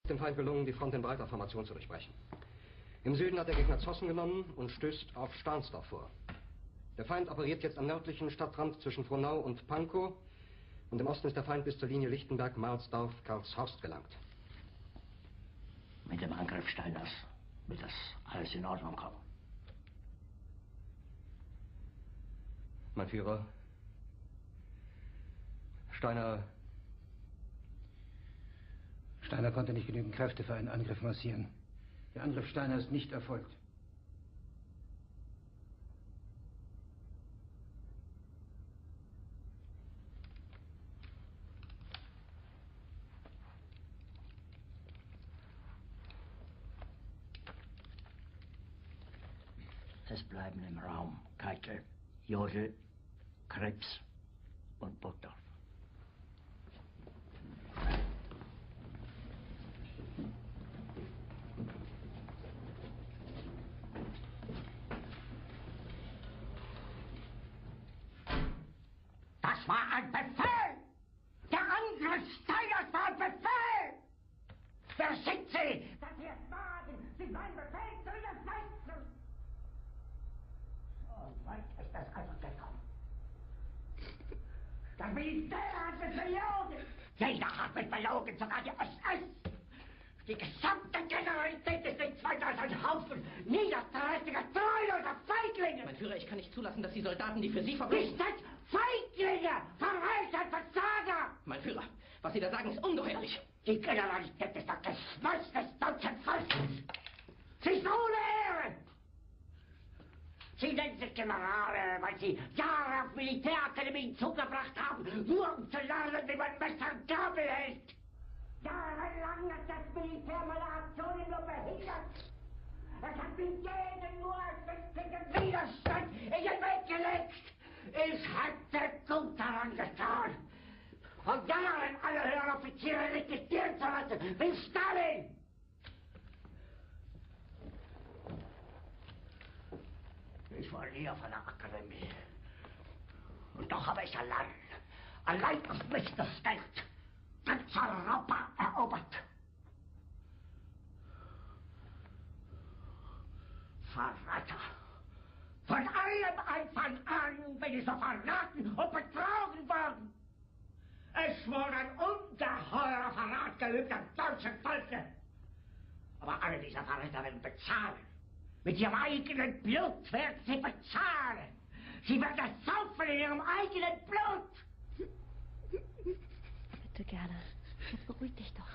dem Feind gelungen, die Front in breiter Formation zu durchbrechen. Im Süden hat der Gegner Zossen genommen und stößt auf Stahnsdorf vor. Der Feind operiert jetzt am nördlichen Stadtrand zwischen Frohnau und Pankow und im Osten ist der Feind bis zur Linie Lichtenberg-Marsdorf-Karlshorst gelangt. Mit dem Angriff Steiners wird das alles in Ordnung kommen. Mein Führer, Steiner konnte nicht genügend Kräfte für einen Angriff massieren. Der Angriff Steiner ist nicht erfolgt. Es bleiben im Raum Keitel, Jodl, Krebs und Burgdorf. Das war ein Befehl! Der Angriff Steiners war ein Befehl! Wer schickt Sie, dass Sie es wagen, sich meinen Befehl zu widersetzen? So weit ist das also gekommen. Das Militär hat mich belogen! Jeder hat mich belogen, sogar die SS! Die gesamte Generalität ist nichts weiter als ein Haufen niederträchtiger, treuloser Feiglinge! Mein Führer, ich kann nicht zulassen, dass die Soldaten, die für Sie verbringen... Nicht als Feiglinge! Verräter, Versager! Mein Führer, was Sie da sagen, ist ungeheuerlich. Die Generalität ist das Geschmeiß des deutschen Volkes! Sie ist ohne Ehre! Sie nennen sich Generale, weil Sie Jahre auf Militärakademien zugebracht haben, nur um zu lernen, wie man Messer und Gabel hält! Jahrelang hat das Militär meine Aktionen nur behindert. Es hat mir jeden nur ersichtlichen Widerstand in den Weg gelegt. Ich hätte gut daran getan, von Jahren alle höheren Offiziere liquidieren zu lassen, wie Stalin. Ich war nie auf einer Akademie. Und doch habe ich allein auf mich gestellt, ganz Europa erobert. Verräter! Von allem Anfang an bin ich so verraten und betrogen worden. Es wurde ein ungeheurer Verrat geübt am deutschen Volke. Aber alle diese Verräter werden bezahlen. Mit ihrem eigenen Blut werden sie bezahlen. Sie werden es saufen in ihrem eigenen Blut. Bitte gerne. Jetzt beruhig dich doch.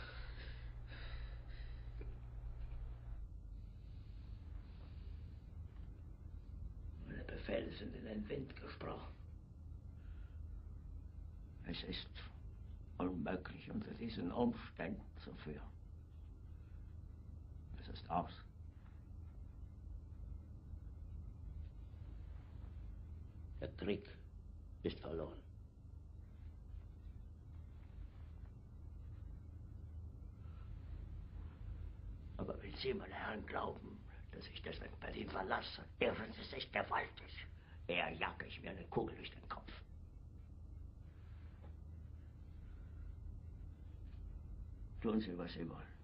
Meine Befehle sind in den Wind gesprochen. Es ist unmöglich, unter diesen Umständen zu führen. Es ist aus. Der Krieg ist verloren. Aber wenn Sie, meine Herren, glauben, dass ich deswegen Berlin verlasse, irren Sie sich gewaltig. Eher jage ich mir eine Kugel durch den Kopf. Tun Sie, was Sie wollen.